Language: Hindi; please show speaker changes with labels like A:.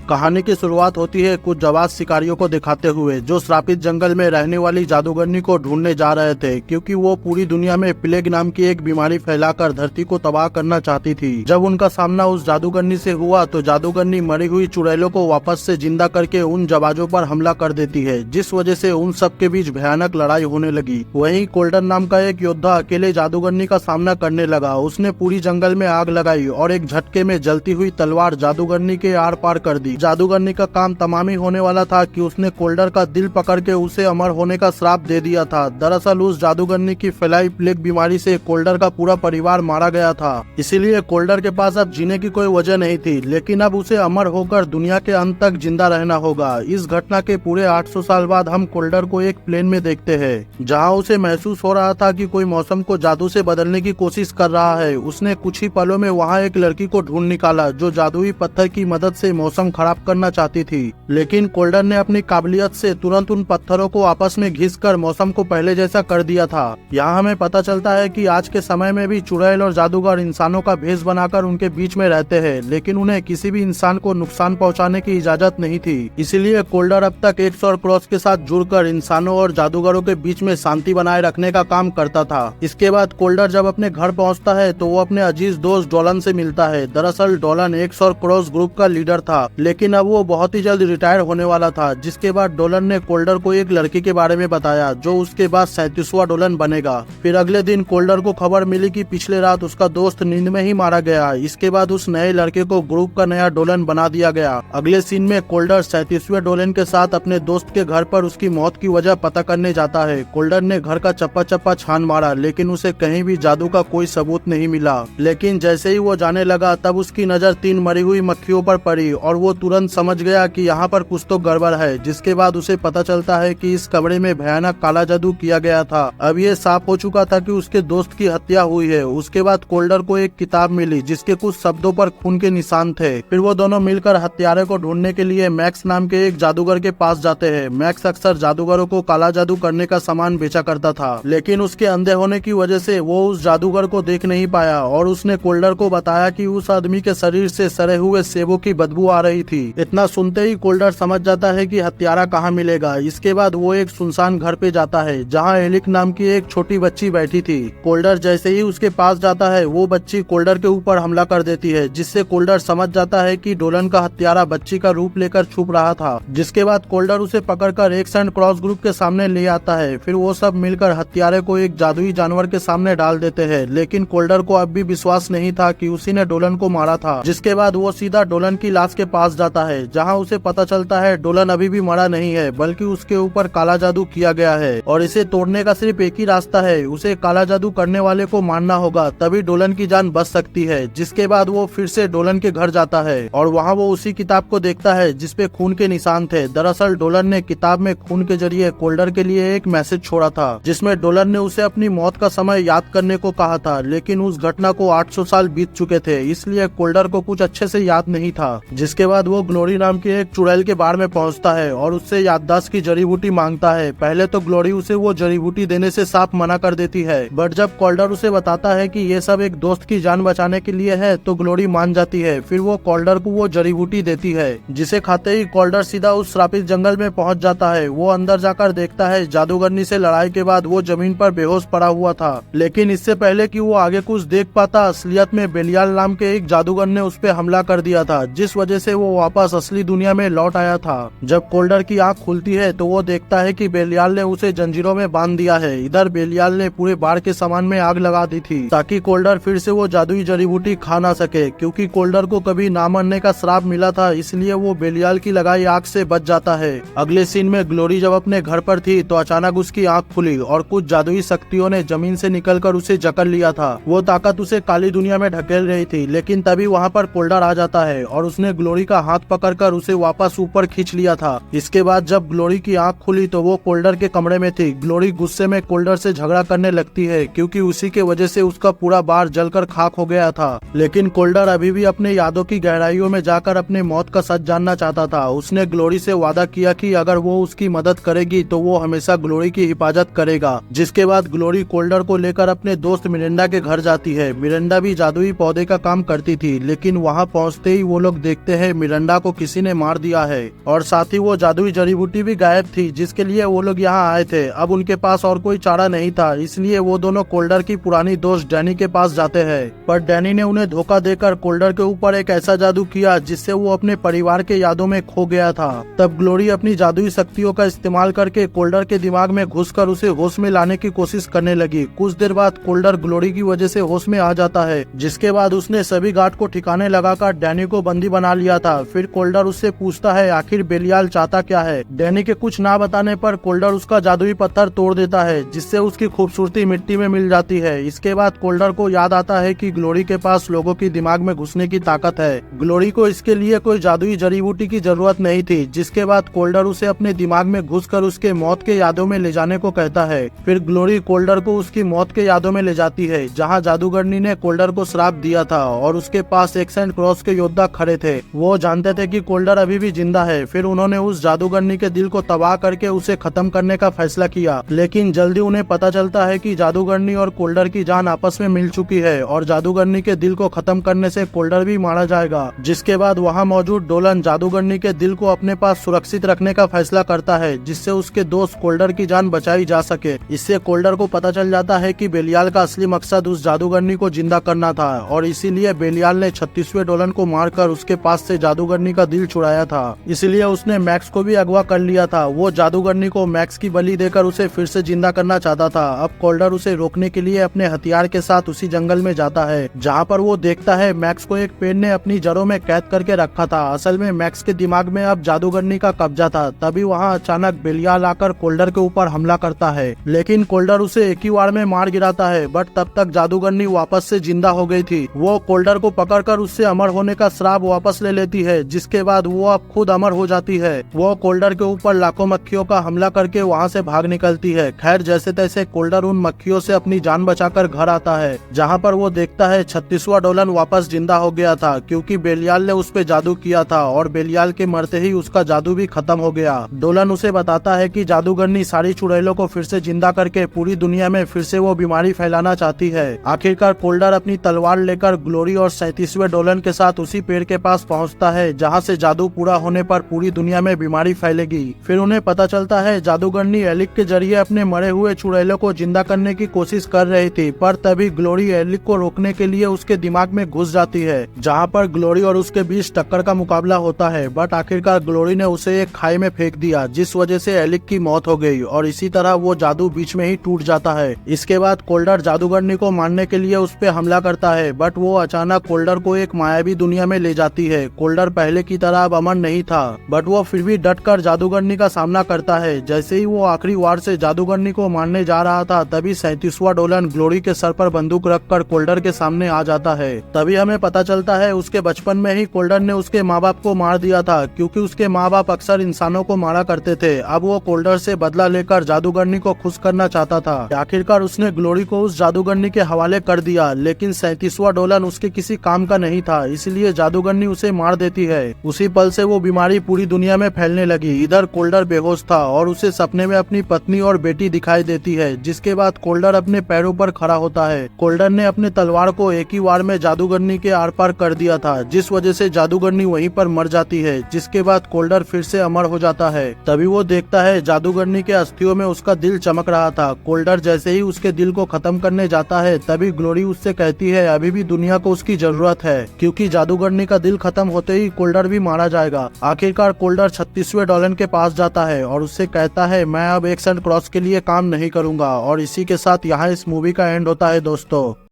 A: कहानी की शुरुआत होती है कुछ जाबाज शिकारियों को दिखाते हुए जो श्रापित जंगल में रहने वाली जादूगरनी को ढूंढने जा रहे थे, क्योंकि वो पूरी दुनिया में प्लेग नाम की एक बीमारी फैलाकर धरती को तबाह करना चाहती थी। जब उनका सामना उस जादूगरनी से हुआ तो जादूगरनी मरी हुई चुड़ैलों को वापस से जिंदा करके उन जाबाजों पर हमला कर देती है, जिस वजह से उन सब के बीच भयानक लड़ाई होने लगी। वहीं कोल्डन नाम का एक योद्धा अकेले जादूगरनी का सामना करने लगा। उसने पूरी जंगल में आग लगाई और एक झटके में जलती हुई तलवार जादूगरनी के आर पार कर दी। जादूगरनी का काम तमामी होने वाला था कि उसने कोल्डर का दिल पकड़ के उसे अमर होने का श्राप दे दिया था। दरअसल उस जादूगरनी की फैलाई प्लेग बीमारी से कोल्डर का पूरा परिवार मारा गया था, इसीलिए कोल्डर के पास अब जीने की कोई वजह नहीं थी, लेकिन अब उसे अमर होकर दुनिया के अंत तक जिंदा रहना होगा। इस घटना के पूरे 800 साल बाद हम कोल्डर को एक प्लेन में देखते हैं, जहाँ उसे महसूस हो रहा था कि कोई मौसम को जादू से बदलने की कोशिश कर रहा है। उसने कुछ ही पलों में वहाँ एक लड़की को ढूंढ निकाला जो जादुई पत्थर की मदद से मौसम खराब करना चाहती थी, लेकिन कोल्डर ने अपनी काबिलियत से तुरंत उन पत्थरों को आपस में घिसकर मौसम को पहले जैसा कर दिया था। यहाँ हमें पता चलता है कि आज के समय में भी चुड़ैल और जादूगर इंसानों का भेष बनाकर उनके बीच में रहते हैं, लेकिन उन्हें किसी भी इंसान को नुकसान पहुँचाने की इजाजत नहीं थी। इसीलिए कोल्डर अब तक 100 क्रॉस के साथ जुड़कर इंसानों और जादूगरों के बीच में शांति बनाए रखने का काम करता था। इसके बाद कोल्डर जब अपने घर पहुँचता है तो वो अपने अजीज दोस्त डोलन से मिलता है। दरअसल डोलन 100 क्रॉस ग्रुप का लीडर था, लेकिन अब वो बहुत ही जल्द रिटायर होने वाला था। जिसके बाद डोलन ने कोल्डर को एक लड़की के बारे में बताया जो उसके बाद 37वां डोलन बनेगा। फिर अगले दिन कोल्डर को खबर मिली कि पिछले रात उसका दोस्त नींद में ही मारा गया। इसके बाद उस नए लड़के को ग्रुप का नया डोलन बना दिया गया। अगले सीन में कोल्डर 37वें डोलन के साथ अपने दोस्त के घर पर उसकी मौत की वजह पता करने जाता है। कोल्डर ने घर का चप्पा चप्पा छान मारा, लेकिन उसे कहीं भी जादू का कोई सबूत नहीं मिला। लेकिन जैसे ही वो जाने लगा तब उसकी नजर 3 मरी हुई मक्खियों पर पड़ी और वो तुरंत समझ गया कि यहाँ पर कुछ तो गड़बड़ है। जिसके बाद उसे पता चलता है कि इस कमरे में भयानक काला जादू किया गया था। अब ये साफ हो चुका था कि उसके दोस्त की हत्या हुई है। उसके बाद कोल्डर को एक किताब मिली जिसके कुछ शब्दों पर खून के निशान थे। फिर वो दोनों मिलकर हत्यारे को ढूंढने के लिए मैक्स नाम के एक जादूगर के पास जाते हैं। मैक्स अक्सर जादूगरों को काला जादू करने का सामान बेचा करता था, लेकिन उसके अंधे होने की वजह से वो उस जादूगर को देख नहीं पाया और उसने कोल्डर को बताया कि उस आदमी के शरीर से सड़े हुए सेबों की बदबू आ रही थी। इतना सुनते ही कोल्डर समझ जाता है कि हत्यारा कहाँ मिलेगा। इसके बाद वो एक सुनसान घर पे जाता है जहाँ एलिक नाम की एक छोटी बच्ची बैठी थी। कोल्डर जैसे ही उसके पास जाता है वो बच्ची कोल्डर के ऊपर हमला कर देती है, जिससे कोल्डर समझ जाता है कि डोलन का हत्यारा बच्ची का रूप लेकर छुप रहा था। जिसके बाद कोल्डर उसे पकड़कर एक सैंड क्रॉस ग्रुप के सामने ले आता है। फिर वो सब मिलकर हत्यारे को एक जादुई जानवर के सामने डाल देते हैं, लेकिन कोल्डर को अब भी विश्वास नहीं था कि उसी ने डोलन को मारा था। जिसके बाद वो सीधा डोलन की लाश के पास जाता है, जहाँ उसे पता चलता है डोलन अभी भी मरा नहीं है, बल्कि उसके ऊपर काला जादू किया गया है और इसे तोड़ने का सिर्फ एक ही रास्ता है, उसे काला जादू करने वाले को मारना होगा, तभी डोलन की जान बच सकती है। जिसके बाद वो फिर से डोलन के घर जाता है और वहाँ वो उसी किताब को देखता है जिसपे खून के निशान थे। दरअसल डोलन ने किताब में खून के जरिए कोल्डर के लिए एक मैसेज छोड़ा था, जिसमें डोलन ने उसे अपनी मौत का समय याद करने को कहा था, लेकिन उस घटना को 800 साल बीत चुके थे, इसलिए कोल्डर को कुछ अच्छे से याद नहीं था। जिसके बाद वो ग्लोरी नाम की एक चुड़ैल के बाड़ में पहुंचता है और उससे याददाश्त की जड़ी बूटी मांगता है। पहले तो ग्लोरी उसे वो जड़ी बूटी देने से साफ मना कर देती है, बट जब कोल्डर उसे बताता है कि ये सब एक दोस्त की जान बचाने के लिए है तो ग्लोरी मान जाती है। फिर वो कोल्डर को वो जड़ी बूटी देती है, जिसे खाते ही कोल्डर सीधा उस श्रापित जंगल में पहुंच जाता है। वो अंदर जाकर देखता है जादूगरनी से लड़ाई के बाद वो जमीन पर बेहोश पड़ा हुआ था, लेकिन इससे पहले कि वो आगे कुछ देख पाता असलियत में बेलियाल नाम के एक जादूगर ने उस पे हमला कर दिया था, जिस वजह से वो वापस असली दुनिया में लौट आया था। जब कोल्डर की आंख खुलती है तो वो देखता है कि बेलियाल ने उसे जंजीरों में बांध दिया है। इधर बेलियाल ने पूरे बाड़ के सामान में आग लगा दी थी ताकि कोल्डर फिर से वो जादुई जड़ी बूटी खा ना सके, क्योंकि कोल्डर को कभी ना मरने का श्राप मिला था, इसलिए वो बेलियाल की लगाई आग से बच जाता है। अगले सीन में ग्लोरी जब अपने घर पर थी तो अचानक उसकी आंख खुली और कुछ जादुई शक्तियों ने जमीन से निकलकर उसे जकड़ लिया था। वो ताकत उसे काली दुनिया में ढकेल रही थी, लेकिन तभी वहाँ पर कोल्डर आ जाता है और उसने ग्लोरी का हाथ पकड़कर उसे वापस ऊपर खींच लिया था। इसके बाद जब ग्लोरी की आंख खुली तो वो कोल्डर के कमरे में थी। ग्लोरी गुस्से में कोल्डर से झगड़ा करने लगती है, क्योंकि उसी के वजह से उसका पूरा बार जलकर खाक हो गया था। लेकिन कोल्डर अभी भी अपने यादों की गहराइयों में जाकर अपने मौत का सच जानना चाहता था। उसने ग्लोरी से वादा किया कि अगर वो उसकी मदद करेगी तो वो हमेशा ग्लोरी की हिफाजत करेगा। जिसके बाद ग्लोरी कोल्डर को लेकर अपने दोस्त मिरेंडा के घर जाती है। मिरेंडा भी जादुई पौधे का काम करती थी, लेकिन वहाँ पहुँचते ही वो लोग देखते हैं मिरंडा को किसी ने मार दिया है और साथ ही वो जादुई जड़ी बूटी भी गायब थी जिसके लिए वो लोग यहाँ आए थे। अब उनके पास और कोई चारा नहीं था, इसलिए वो दोनों कोल्डर की पुरानी दोस्त डैनी के पास जाते हैं। पर डैनी ने उन्हें धोखा देकर कोल्डर के ऊपर एक ऐसा जादू किया जिससे वो अपने परिवार के यादों में खो गया था। तब ग्लोरी अपनी जादुई शक्तियों का इस्तेमाल करके कोल्डर के दिमाग में घुसकर उसे होश में लाने की कोशिश करने लगी। कुछ देर बाद कोल्डर ग्लोरी की वजह से होश में आ जाता है, जिसके बाद उसने सभी गार्ड को ठिकाने लगाकर डैनी को बंदी बना लिया था। फिर कोल्डर उससे पूछता है आखिर बेलियाल चाहता क्या है। डैनी के कुछ ना बताने पर कोल्डर उसका जादुई पत्थर तोड़ देता है जिससे उसकी खूबसूरती मिट्टी में मिल जाती है। इसके बाद कोल्डर को याद आता है कि ग्लोरी के पास लोगों की दिमाग में घुसने की ताकत है। ग्लोरी को इसके लिए कोई जादुई जड़ी बूटी की जरूरत नहीं थी, जिसके बाद कोल्डर उसे अपने दिमाग में घुसकर उसके मौत के यादों में ले जाने को कहता है। फिर ग्लोरी कोल्डर को उसकी मौत के यादों में ले जाती है जहाँ जादूगरनी ने कोल्डर को श्राप दिया था और उसके पास एक सेंट क्रॉस के योद्धा खड़े थे। वो जानते थे कि कोल्डर अभी भी जिंदा है। फिर उन्होंने उस जादूगरनी के दिल को तबाह करके उसे खत्म करने का फैसला किया, लेकिन जल्दी उन्हें पता चलता है कि जादूगरनी और कोल्डर की जान आपस में मिल चुकी है और जादूगरनी के दिल को खत्म करने से कोल्डर भी मारा जाएगा। जिसके बाद वहाँ मौजूद डोलन जादूगरनी के दिल को अपने पास सुरक्षित रखने का फैसला करता है जिससे उसके दोस्त कोल्डर की जान बचाई जा सके। इससे कोल्डर को पता चल जाता है कि बेलियाल का असली मकसद उस जादूगरनी को जिंदा करना था और इसीलिए बेलियाल ने 36वें डोलन को मारकर उसके पास से जादूगरनी का दिल चुराया था। इसलिए उसने मैक्स को भी अगवा कर लिया था। वो जादूगरनी को मैक्स की बलि देकर उसे फिर से जिंदा करना चाहता था। अब कोल्डर उसे रोकने के लिए अपने हथियार के साथ उसी जंगल में जाता है जहाँ पर वो देखता है मैक्स को एक पेड़ ने अपनी जड़ों में कैद करके रखा था। असल में मैक्स के दिमाग में अब जादूगरनी का कब्जा था। तभी वहाँ अचानक बेलियाल आकर कोल्डर के ऊपर हमला करता है, लेकिन कोल्डर उसे एक ही वार में मार गिराता है। बट तब तक जादूगरनी वापस से जिंदा हो गई थी। वो कोल्डर को पकड़कर उससे अमर होने का श्राप वापस ले लेती है, जिसके बाद वो अब खुद अमर हो जाती है। वो कोल्डर के ऊपर लाखों मक्खियों का हमला करके वहाँ से भाग निकलती है। खैर जैसे तैसे कोल्डर उन मक्खियों से अपनी जान बचाकर घर आता है, जहाँ पर वो देखता है 36वां डोलन वापस जिंदा हो गया था क्योंकि बेलियाल ने उस पे जादू किया था और बेलियाल के मरते ही उसका जादू भी खत्म हो गया। डोलन उसे बताता है कि जादूगरनी सारी चुड़ैलों को फिर से जिंदा करके पूरी दुनिया में फिर से वो बीमारी फैलाना चाहती है। आखिरकार कोल्डर अपनी तलवार लेकर ग्लोरी और 37वें डोलन के साथ उसी पेड़ के पास पहुंचता है जहां से जादू पूरा होने पर पूरी दुनिया में बीमारी फैलेगी। फिर उन्हें पता चलता है जादूगरनी एलिक के जरिए अपने मरे हुए चुड़ैलों को जिंदा करने की कोशिश कर रही थी, पर तभी ग्लोरी एलिक को रोकने के लिए उसके दिमाग में घुस जाती है, जहाँ पर ग्लोरी और उसके बीच टक्कर का मुकाबला होता है। बट आखिरकार ग्लोरी ने उसे एक खाई में फेंक दिया, जिस वजह से एलिक की मौत हो गई और इसी तरह वो जादू बीच में ही टूट जाता है। इसके बाद कोल्डर जादूगरनी को मारने के लिए उस पे हमला करता है, बट वो अचानक कोल्डर को एक मायावी दुनिया में ले जाती है। कोल्डर पहले की तरह अब अमर नहीं था, बट वो फिर भी डटकर जादूगरनी का सामना करता है। जैसे ही वो आखिरी वार से जादूगरनी को मारने जा रहा था, तभी 37वां डोलन ग्लोरी के सर पर बंदूक रखकर कोल्डर के सामने आ जाता है। तभी हमें पता चलता है उसके बचपन में ही कोल्डर ने उसके माँ बाप को मार दिया था, क्योंकि उसके माँ बाप अक्सर इंसानों को मारा करते थे। अब वो कोल्डर से बदला लेकर जादूगरनी को खुश करना चाहता था। आखिरकार उसने ग्लोरी को उस जादूगरनी के हवाले कर दिया, लेकिन 37वां डोलन उसके किसी काम का नहीं था, इसलिए जादूगरनी उसे मार देती है। उसी पल से वो बीमारी पूरी दुनिया में फैलने लगी। इधर कोल्डर बेहोश था और उसे सपने में अपनी पत्नी और बेटी दिखाई देती है, जिसके बाद कोल्डर अपने पैरों पर खड़ा होता है। कोल्डर ने अपने तलवार को एक ही वार में जादूगरनी के आर पार कर दिया था, जिस वजह से जादूगरनी वहीं पर मर जाती है, जिसके बाद कोल्डर फिर से अमर हो जाता है। तभी वो देखता है जादूगरनी के अस्थियों में उसका दिल चमक रहा था। कोल्डर जैसे ही उसके दिल को खत्म करने जाता है, तभी ग्लोरी उससे कहती है अभी भी दुनिया को उसकी जरूरत है, क्योंकि जादूगरनी का दिल खत्म होते ही कोल्डर भी मारा जाएगा। आखिरकार कोल्डर 36वें डोलन के पास जाता है और उससे कहता है मैं अब एक सेंट क्रॉस के लिए काम नहीं करूंगा। और इसी के साथ यहाँ इस मूवी का एंड होता है दोस्तों।